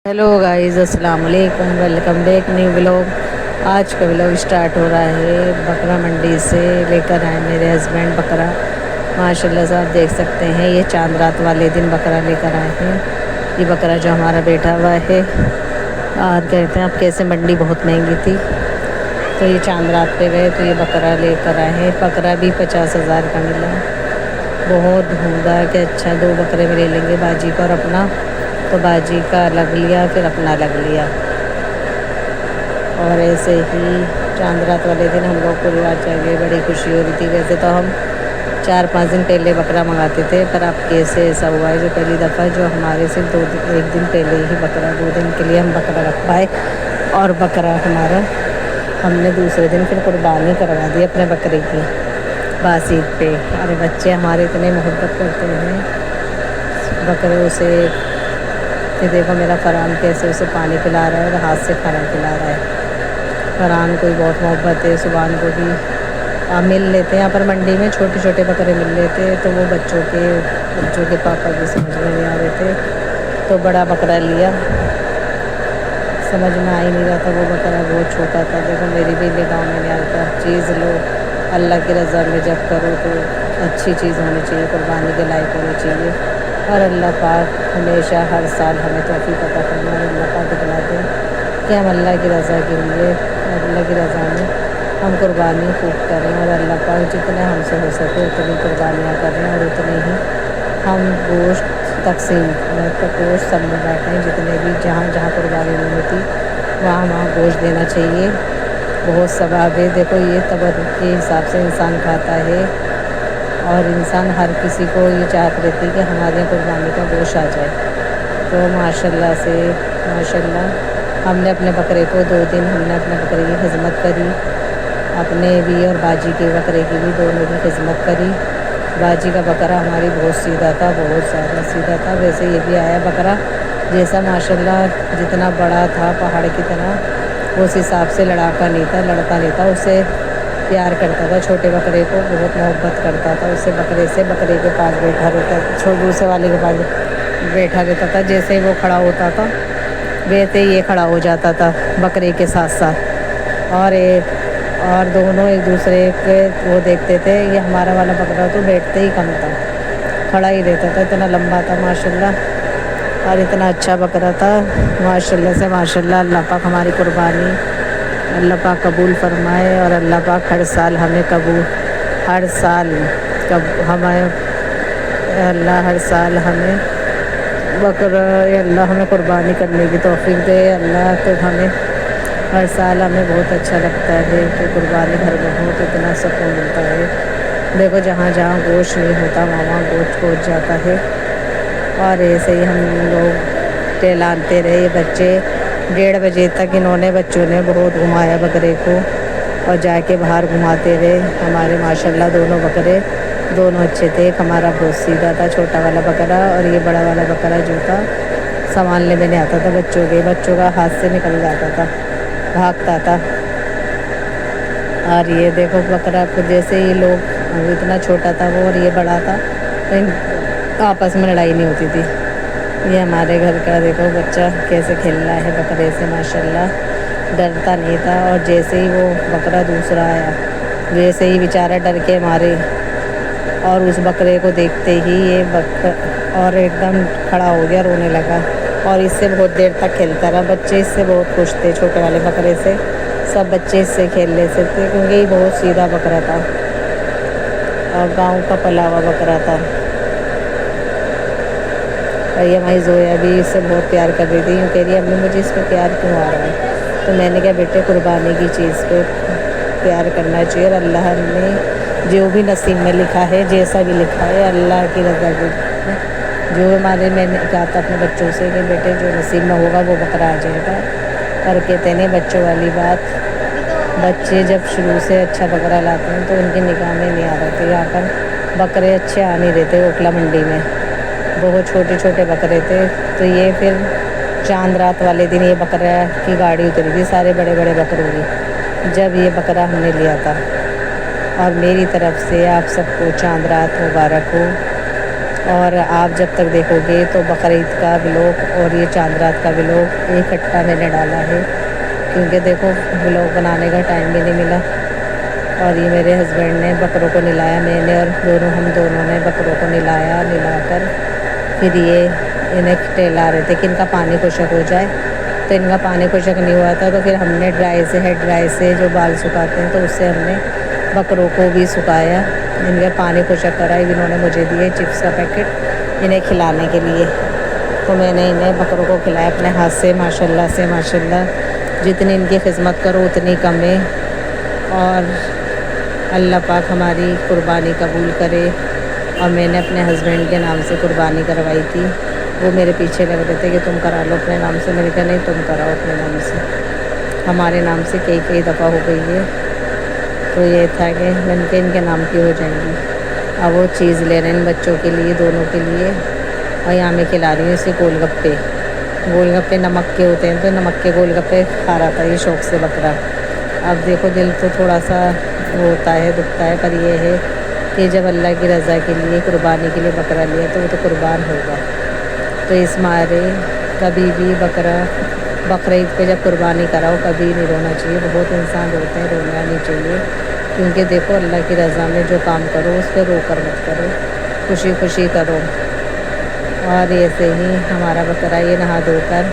Hello guys, अस्सलाम वालेकुम। Welcome back new vlog. आज का व्लॉग स्टार्ट हो रहा है बकरा मंडी से। लेकर आए मेरे हस्बैंड बकरा। माशाल्लाह से आप देख सकते हैं, ये चांद रात वाले दिन बकरा लेकर आए हैं। ये बकरा जो हमारा बैठा हुआ है, और कहते हैं अब कैसे मंडी बहुत महंगी थी, तो ये चांद रात पे गए तो ये बकरा लेकर आए हैं। बकरा भी 50,000 का मिला। बहुत ढूंढा कि अच्छा 2 बकरे में ले लेंगे बाजी का और अपना, तो बाजी का अलग लिया, फिर अपना अलग लिया। और ऐसे ही चांद रात वाले दिन हम लोग परिवार चले, बड़ी खुशी हो रही थी। वैसे तो हम 4-5 दिन पहले बकरा मंगाते थे, पर अब कैसे ऐसा हुआ है जो पहली दफ़ा जो हमारे सिर्फ 1 दिन पहले ही बकरा, 2 दिन के लिए हम बकरा रख पाए। और बकरा हमारा हमने दूसरे दिन फिर कुर्बानी करवा दी अपने बकरे की बासीद पे। अरे बच्चे हमारे इतने मोहब्बत करते हैं बकरों से कि देखो मेरा फरहान कैसे उसे पानी पिला रहा है और हाथ से खाना खिला रहा है। फरहान को बहुत मोहब्बत है। सुबह को भी मिल लेते हैं यहाँ पर मंडी में, छोटे छोटे बकरे मिल लेते हैं, तो वो बच्चों के पापा भी समझ में नहीं आ रहे थे, तो बड़ा बकरा लिया। समझ में आ ही नहीं रहा था, वो बकरा बहुत छोटा था। देखो मेरी भी निगाह में नहीं आ रहा था। चीज़ लो अल्लाह की रज़ा में जब करो तो अच्छी चीज़ होनी चाहिए, कुर्बानी के लायक होनी चाहिए। और अल्लाह पाक हमेशा हर साल हमें तौफीक अता फरमाए। अल्लाह पाक इतना दे कि हम अल्लाह की रज़ा के लिए, अल्लाह की रज़ा में हम कुर्बानी खूब करें, और अल्लाह पाक जितने हमसे हो सके उतनी कुर्बानियाँ करें, और उतने ही हम गोश्त तकसीम गोश्त सब में बाँटें। जितने भी जहाँ जहाँ कुर्बानी नहीं होती वहाँ वहाँ गोश्त देना चाहिए। बहुत सवाब है। देखो ये तबर्रुक के हिसाब से इंसान खाता है, और इंसान हर किसी को ये चाहत रहती है कि हमारे यहाँ कुर्बानी का गोश्त आ जाए। तो माशाल्लाह से माशाल्लाह हमने अपने बकरे को 2 दिन हमने अपने बकरे की खिदमत करी, अपने भी और बाजी के बकरे की भी, दोनों की खिदमत करी। बाजी का बकरा हमारी बहुत सीधा था, बहुत ज़्यादा सीधा था। वैसे ये भी आया बकरा जैसा माशाल्लाह जितना बड़ा था पहाड़ की तरह, उस हिसाब से लड़ता नहीं था। उससे प्यार करता था, छोटे बकरे को बहुत मोहब्बत करता था। उससे बकरे के पास बैठा रहता था, दूसरे वाले के पास बैठा रहता था। जैसे वो खड़ा होता था वैसे ये खड़ा हो जाता था बकरे के साथ साथ, और दोनों एक दूसरे के वो देखते थे। ये हमारा वाला बकरा तो बैठते ही कम था, खड़ा ही रहता था। इतना लंबा था माशाल्लाह, और इतना अच्छा बकरा था माशाल्लाह से माशाल्लाह। अल्लाह पाक हमारी कुर्बानी अल्लाह पाक कबूल फरमाए, और अल्लाह पाक हर साल हमें हर साल हमें बकरा, अल्लाह हमें कुर्बानी करने की तौफीक दे। अल्लाह तो हमें हर साल हमें बहुत अच्छा लगता है कि कुर्बानी घर में हो तो इतना सुकून मिलता है। देखो जहाँ जहाँ गोश्त नहीं होता वहाँ वहाँ गोश्त पहुँच जाता है। और ऐसे ही हम लोग टहलाते रहे। बच्चे 1:30 बजे तक इन्होंने बच्चों ने बहुत घुमाया बकरे को, और जाके बाहर घुमाते रहे। हमारे माशाल्लाह दोनों बकरे दोनों अच्छे थे। एक हमारा बहुत सीधा था छोटा वाला बकरा, और ये बड़ा वाला बकरा जो था संभालने में नहीं आता था। बच्चों का हाथ से निकल जाता था, भागता था। और ये देखो बकरा को जैसे ये लोग, इतना छोटा था वो और ये बड़ा था, तो आपस में लड़ाई नहीं होती थी। ये हमारे घर का देखो बच्चा कैसे खेल रहा है बकरे से माशाल्लाह, डरता नहीं था। और जैसे ही वो बकरा दूसरा आया वैसे ही बेचारा डर के मारे, और उस बकरे को देखते ही ये और एकदम खड़ा हो गया, रोने लगा। और इससे बहुत देर तक खेलता रहा। बच्चे इससे बहुत खुश थे, छोटे वाले बकरे से। सब बच्चे इससे खेल लेते थे क्योंकि ये बहुत सीधा बकरा था और गांव का पला हुआ बकरा था। और ये हमारी जोया भी इससे बहुत प्यार कर रही थी। यूँ कह रही है अम्मी मुझे इस पर प्यार क्यों आ रहा है। तो मैंने कहा बेटे कुर्बानी की चीज़ पे प्यार करना चाहिए, और अल्लाह ने जो भी नसीब में लिखा है, जैसा भी लिखा है अल्लाह की रज़ा की, जो मैंने कहा था अपने बच्चों से कि बेटे जो नसीब में होगा वो बकरा आ जाएगा। और कहते हैं बच्चों वाली बात, बच्चे जब शुरू से अच्छा बकरा लाते हैं तो उनकी निगाह में नहीं आ रहे थे। यहाँ पर बकरे अच्छे आ नहीं रहे थे ओखला मंडी में, बहुत छोटे छोटे बकरे थे। तो ये फिर चांद रात वाले दिन ये बकरा की गाड़ी उतरी थी सारे बड़े बड़े बकरों की, जब ये बकरा हमने लिया था। और मेरी तरफ से आप सबको चांद रात मुबारक हो। اور آپ جب تک دیکھوگے تو بقرعید کا ولاگ اور یہ چاند رات کا ولاگ اکٹھا میں نے ڈالا ہے، کیونکہ دیکھو ولاگ بنانے کا ٹائم بھی نہیں ملا۔ اور یہ میرے ہسبینڈ نے بکروں کو نلایا، میں نے اور ہم دونوں نے بکروں کو نلا کر پھر یہ انہیں ٹہلا رہے تھے کہ ان کا پانی خشک ہو جائے، تو ان کا پانی خشک نہیں ہوا تھا، تو پھر ہم نے ہیڈ ڈرائی سے جو بال سکھاتے ہیں تو اس سے ہم نے بکروں کو بھی سکھایا، ان کا پانی خشک کرا۔ انہوں نے مجھے دیے چپس کا پیکٹ انہیں کھلانے کے لیے، تو میں نے انہیں بکروں کو کھلایا اپنے ہاتھ سے۔ ماشاءاللہ جتنی ان کی خدمت کرو اتنی کم ہے، اور اللہ پاک ہماری قربانی قبول کرے۔ اور میں نے اپنے ہسبینڈ کے نام سے قربانی کروائی تھی، وہ میرے پیچھے لگ رہے تھے کہ تم کرا لو اپنے نام سے، میں نے کہا نہیں تم کراؤ اپنے نام سے، ہمارے نام سے کئی دفعہ ہو گئی ہے۔ تو یہ تھا کہ میں نے کہا ان کے نام کی ہو جائیں گی۔ اب وہ چیز لے رہے ہیں ان بچوں کے لیے، دونوں کے لیے، اور یہاں میں کھلا رہی ہوں اسے گول گپے نمک کے ہوتے ہیں، تو نمک کے گول گپے کھا رہا تھا یہ شوق سے بکرا۔ اب دیکھو دل تو تھوڑا سا ہوتا ہے، دکھتا ہے، پر یہ ہے کہ جب اللہ کی رضا کے لیے قربانی کے لیے بکرا لیا تو وہ تو قربان ہوگا۔ تو اس مارے کبھی بھی بقرعید پہ جب قربانی کراؤ کبھی نہیں رونا چاہیے، بہت انسان روتے ہیں، رونا نہیں چاہیے، کیونکہ دیکھو اللہ کی رضا میں جو کام کرو اس پہ رو کر مت کرو، خوشی کرو۔ اور ایسے ہی ہمارا بکرا یہ نہا دھو کر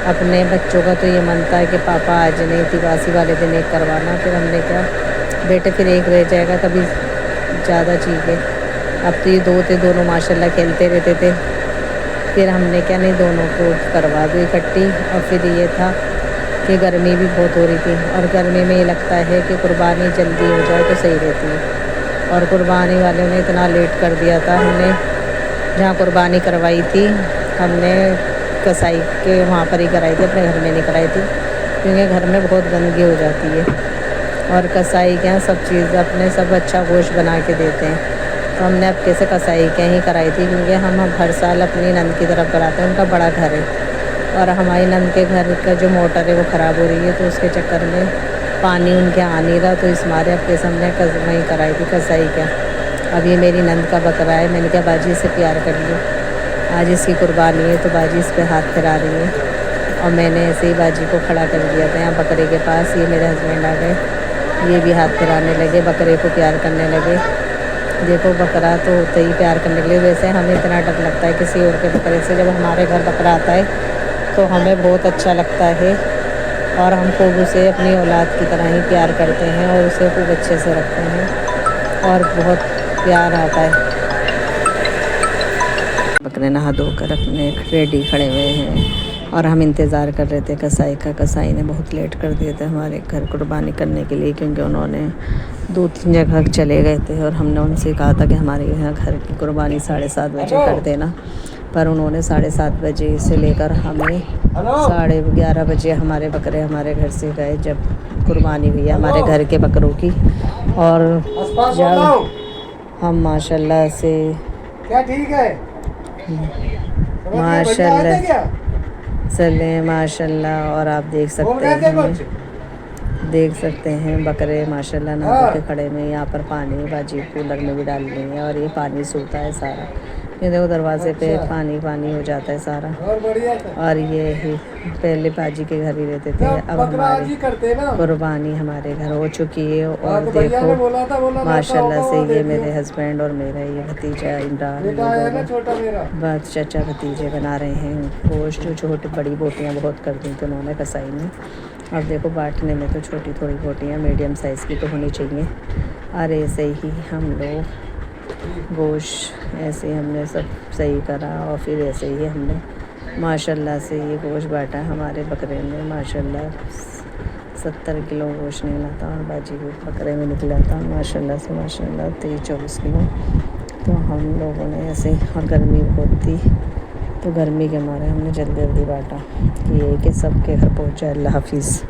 اپنے بچوں کا تو یہ من تھا کہ پاپا آج نہیں تھی باسی والے دن ایک کروانا، پھر ہم نے کہا بیٹے پھر ایک رہ جائے گا، کبھی زیادہ چیزیں، اب تو یہ دو تھے، دونوں ماشاءاللہ کھیلتے رہتے تھے، پھر ہم نے کیا نہیں دونوں کو کروا دو اکٹھی۔ اور پھر یہ تھا کہ گرمی بھی بہت ہو رہی تھی، اور گرمی میں یہ لگتا ہے کہ قربانی جلدی ہو جائے تو صحیح رہتی ہے، اور قربانی والوں نے اتنا لیٹ کر دیا تھا۔ ہم نے جہاں قربانی کروائی تھی ہم نے کسائی کے وہاں پر ہی کرائی تھی، اپنے گھر میں نہیں کرائی تھی، کیونکہ گھر میں بہت گندگی ہو جاتی ہے، اور کسائی کے یہاں سب چیز اپنے سب اچھا گوشت بنا کے دیتے ہیں، تو ہم نے اب کیسے کسائی کے ہی کرائی تھی، کیونکہ ہم ہر سال اپنی نند کی طرف کراتے ہیں، ان کا بڑا گھر ہے، اور ہماری نند کے گھر کا جو موٹر ہے وہ خراب ہو رہی ہے، تو اس کے چکر میں پانی ان کے آ نہیں رہا، تو اس مارے اب کیسے ہم نے وہیں کرائی تھی کسائی کا۔ اب یہ میری نند کا بکرا ہے، میں نے کہا باجی سے پیار کر لیا، آج اس کی قربانی ہے تو باجی اس پہ ہاتھ پھیرا رہی ہے، اور میں نے ایسے ہی باجی کو کھڑا کر دیا تھا یہاں بکرے کے پاس۔ یہ میرے ہسبینڈ آ گئے، یہ بھی ہاتھ پھیرانے لگے، بکرے کو پیار کرنے لگے۔ دیکھو بکرا تو ہوتا ہی پیار کرنے کے لیے، ویسے ہمیں اتنا ڈر لگتا ہے کسی اور کے بکرے سے، جب ہمارے گھر بکرا آتا ہے تو ہمیں بہت اچھا لگتا ہے، اور ہم خوب اسے اپنی اولاد کی طرح ہی پیار کرتے ہیں، اور اسے خوب اچھے سے رکھتے ہیں، اور بہت پیار آتا ہے۔ بکرے نہا دھو کر اپنے ریڈی کھڑے ہوئے ہیں، اور ہم انتظار کر رہے تھے کسائی کا۔ کسائی نے بہت لیٹ کر دیے تھے ہمارے گھر قربانی کرنے کے لیے، کیونکہ انہوں نے 2-3 جگہ چلے گئے تھے، اور ہم نے ان سے کہا تھا کہ ہمارے یہاں گھر کی قربانی 7:30 بجے کر دینا، پر انہوں نے 7:30 بجے سے لے کر ہمیں 11:30 بجے ہمارے بکرے ہمارے گھر سے گئے، جب قربانی ہوئی ہے ہمارے گھر کے بکروں کی۔ اور جب ہم ماشاءاللہ سے ماشاءاللہ اور آپ دیکھ سکتے ہیں بکرے ماشاءاللہ نہا کے کھڑے میں، یہاں پر پانی باجی کولر میں بھی ڈال رہی ہیں، اور یہ پانی سوتا ہے سارا، یہ دیکھو دروازے پہ پانی ہو جاتا ہے سارا۔ اور یہ ہی پہلے باجی کے گھر ہی رہتے تھے، اب ہماری قربانی ہمارے گھر ہو چکی ہے، اور دیکھو ماشاءاللہ سے یہ میرے ہسبینڈ اور میرا یہ بھتیجا عمران بہت چچا بھتیجے بنا رہے ہیں گوشت، جو چھوٹی بڑی بوٹیاں بہت کر دی تھی انہوں نے کسائی میں۔ اب دیکھو بانٹنے میں تو چھوٹی تھوڑی بوٹیاں میڈیم سائز کی تو ہونی چاہیے، اور ایسے ہی ہم لوگ گوشت ایسے ہی ہم نے سب صحیح کرا، اور پھر ایسے ہی ہم نے ماشاءاللہ سے یہ گوشت بانٹا ہمارے بکرے میں۔ ماشاءاللہ 70 کلو گوشت نکلا تھا، اور باجی کے بکرے میں نکلا تھا ماشاءاللہ سے 23-24 کلو۔ تو ہم لوگوں نے ایسے، اور گرمی بہت تھی تو گرمی کے مارے ہم نے جلدی بانٹا، یہ کہ سب کے گھر پہنچا۔ اللہ حافظ۔